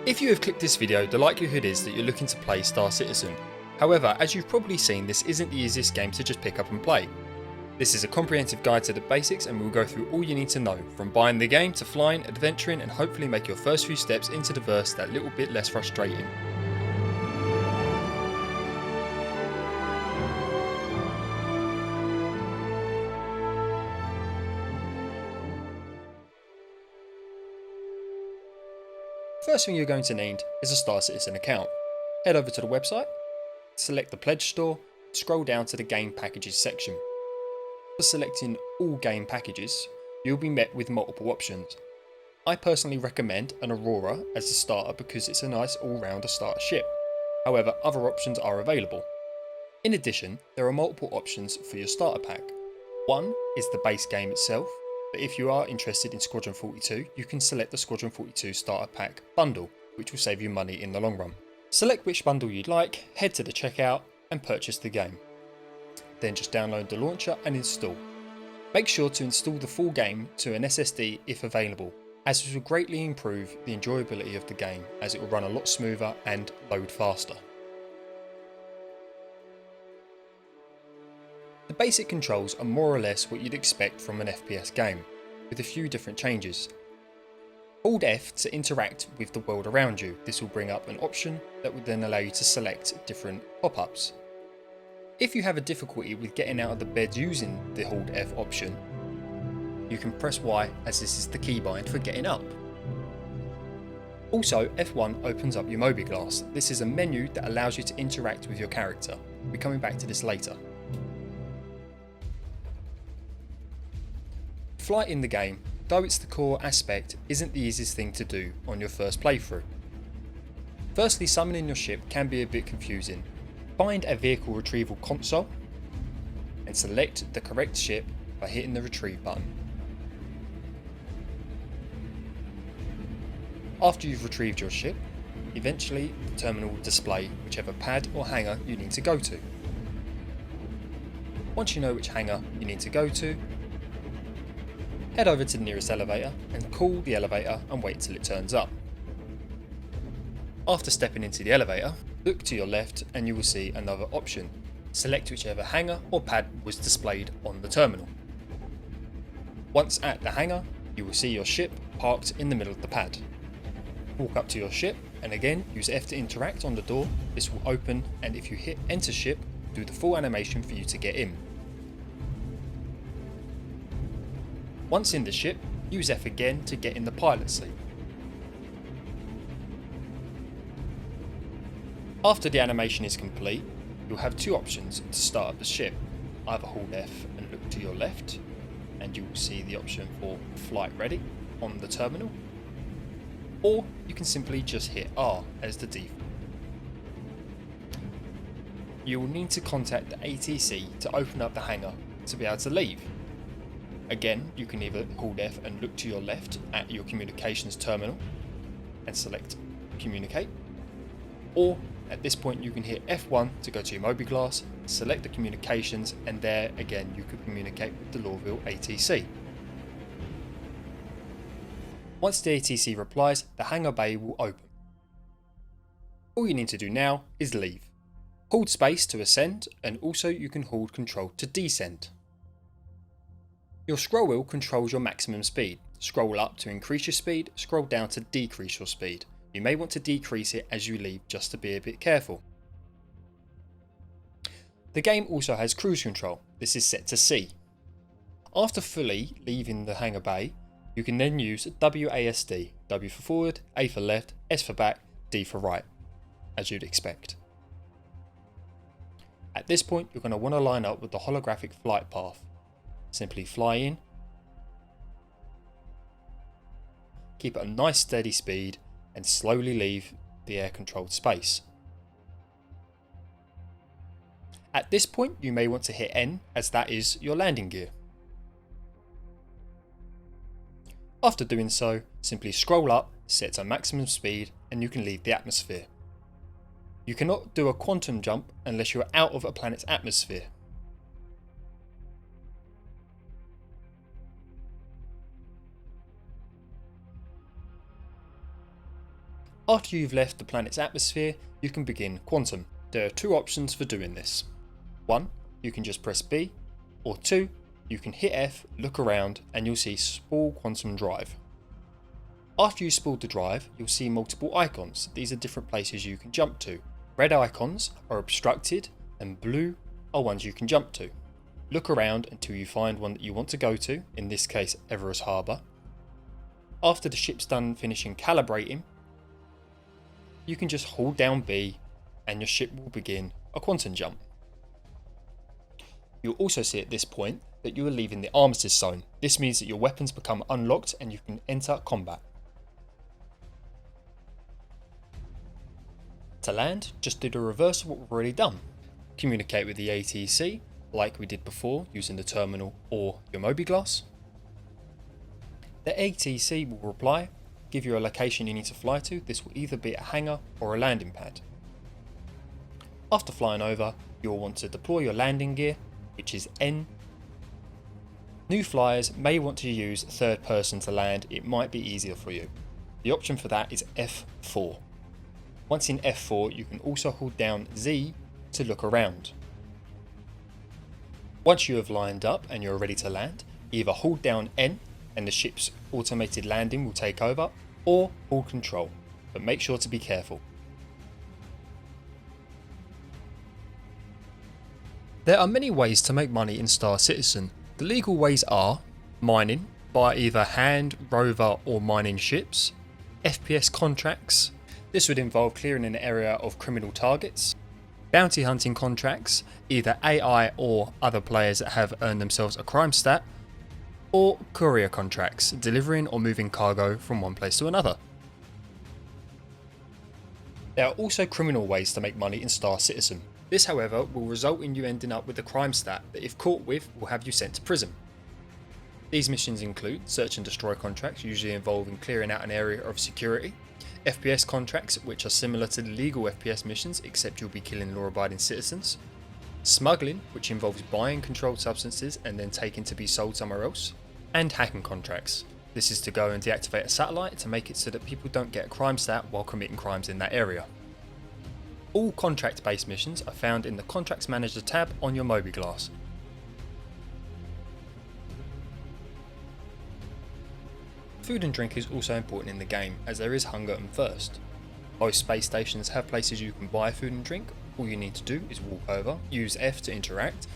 If you have clicked this video, the likelihood is that you're looking to play Star Citizen. However, as you've probably seen, this isn't the easiest game to just pick up and play. This is a comprehensive guide to the basics and we'll go through all you need to know, from buying the game to flying, adventuring and hopefully make your first few steps into the verse that little bit less frustrating. First thing you're going to need is a Star Citizen account. Head over to the website, select the pledge store, scroll down to the game packages section. For selecting all game packages, you'll be met with multiple options. I personally recommend an Aurora as a starter because it's a nice all-rounder starter ship. However, other options are available. In addition, there are multiple options for your starter pack. One is the base game itself, but if you are interested in Squadron 42, you can select the Squadron 42 starter pack bundle, which will save you money in the long run. Select which bundle you'd like, head to the checkout and purchase the game. Then just download the launcher and install. Make sure to install the full game to an SSD if available, as this will greatly improve the enjoyability of the game as it will run a lot smoother and load faster. The basic controls are more or less what you'd expect from an FPS game, with a few different changes. Hold F to interact with the world around you. This will bring up an option that would then allow you to select different pop-ups. If you have a difficulty with getting out of the bed using the Hold F option, you can press Y as this is the keybind for getting up. Also, F1 opens up your mobi-glass. This is a menu that allows you to interact with your character. We'll be coming back to this later. Flight in the game, though it's the core aspect, isn't the easiest thing to do on your first playthrough. Firstly, summoning your ship can be a bit confusing. Find a vehicle retrieval console and select the correct ship by hitting the retrieve button. After you've retrieved your ship, eventually the terminal will display whichever pad or hangar you need to go to. Once you know which hangar you need to go to, head over to the nearest elevator and call the elevator and wait till it turns up. After stepping into the elevator, look to your left and you will see another option. Select whichever hangar or pad was displayed on the terminal. Once at the hangar, you will see your ship parked in the middle of the pad. Walk up to your ship and again use F to interact on the door. This will open and if you hit enter ship, do the full animation for you to get in. Once in the ship, use F again to get in the pilot seat. After the animation is complete, you'll have two options to start up the ship. Either hold F and look to your left, and you will see the option for flight ready on the terminal, or you can simply just hit R as the default. You will need to contact the ATC to open up the hangar to be able to leave. Again, you can either hold F and look to your left at your communications terminal and select communicate, or at this point you can hit F1 to go to your mobi-glass, select the communications and there again you could communicate with the Lorville ATC. Once the ATC replies, the hangar bay will open. All you need to do now is leave. Hold space to ascend and also you can hold control to descend. Your scroll wheel controls your maximum speed. Scroll up to increase your speed, scroll down to decrease your speed. You may want to decrease it as you leave just to be a bit careful. The game also has cruise control. This is set to C. After fully leaving the hangar bay, you can then use WASD, W for forward, A for left, S for back, D for right, as you'd expect. At this point, you're going to want to line up with the holographic flight path. Simply fly in, keep at a nice steady speed and slowly leave the air controlled space. At this point you may want to hit N as that is your landing gear. After doing so, simply scroll up, set to maximum speed and you can leave the atmosphere. You cannot do a quantum jump unless you are out of a planet's atmosphere. After you've left the planet's atmosphere, you can begin quantum. There are two options for doing this. 1. You can just press B, or 2. You can hit F, look around, and you'll see Spool Quantum Drive. After you spool the drive, you'll see multiple icons. These are different places you can jump to. Red icons are obstructed, and blue are ones you can jump to. Look around until you find one that you want to go to, in this case Everest Harbour. After the ship's done finishing calibrating, you can just hold down B and your ship will begin a quantum jump. You'll also see at this point that you are leaving the armistice zone. This means that your weapons become unlocked and you can enter combat. To land, just do the reverse of what we've already done. Communicate with the ATC like we did before using the terminal or your mobi-glass. The ATC will reply, give you a location you need to fly to. This will either be a hangar or a landing pad. After flying over, you'll want to deploy your landing gear, which is N. New flyers may want to use third person to land, it might be easier for you. The option for that is F4. Once in F4, you can also hold down Z to look around. Once you have lined up and you're ready to land, either hold down N and the ship's automated landing will take over, or hold control, but make sure to be careful. There are many ways to make money in Star Citizen. The legal ways are mining by either hand, rover or mining ships, FPS contracts. This would involve clearing an area of criminal targets, bounty hunting contracts, either AI or other players that have earned themselves a crime stat, or courier contracts, delivering or moving cargo from one place to another. There are also criminal ways to make money in Star Citizen. This, however, will result in you ending up with a crime stat that, if caught with, will have you sent to prison. These missions include search and destroy contracts, usually involving clearing out an area of security, FPS contracts, which are similar to the legal FPS missions except you'll be killing law-abiding citizens, smuggling, which involves buying controlled substances and then taken to be sold somewhere else, and hacking contracts. This is to go and deactivate a satellite to make it so that people don't get a crime stat while committing crimes in that area. All contract-based missions are found in the Contracts Manager tab on your mobi-glass. Food and drink is also important in the game, as there is hunger and thirst. Most space stations have places you can buy food and drink. All you need to do is walk over, use F to interact,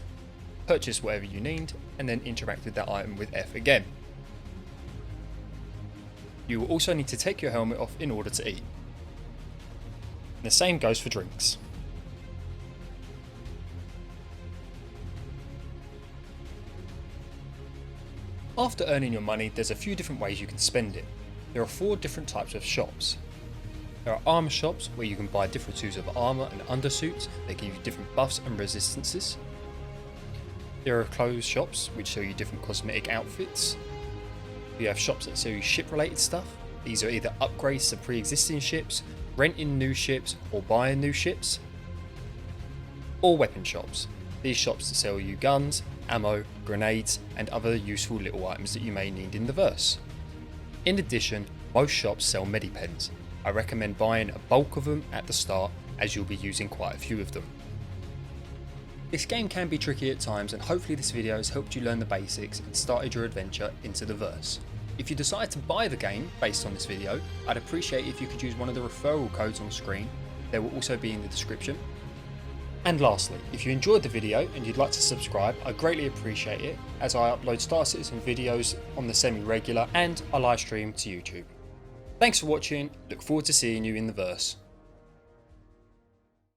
purchase whatever you need, and then interact with that item with F again. You will also need to take your helmet off in order to eat. And the same goes for drinks. After earning your money, there's a few different ways you can spend it. There are 4 different types of shops. There are armour shops where you can buy different suits of armour and undersuits. They give you different buffs and resistances. There are clothes shops which sell you different cosmetic outfits. You have shops that sell you ship related stuff. These are either upgrades to pre-existing ships, renting new ships or buying new ships. Or weapon shops. These shops sell you guns, ammo, grenades and other useful little items that you may need in the verse. In addition, most shops sell medipens. I recommend buying a bulk of them at the start as you'll be using quite a few of them. This game can be tricky at times and hopefully this video has helped you learn the basics and started your adventure into the verse. If you decide to buy the game based on this video, I'd appreciate if you could use one of the referral codes on screen. They will also be in the description. And lastly, if you enjoyed the video and you'd like to subscribe, I greatly appreciate it, as I upload Star Citizen videos on the semi-regular and I live stream to YouTube. Thanks for watching, look forward to seeing you in the verse.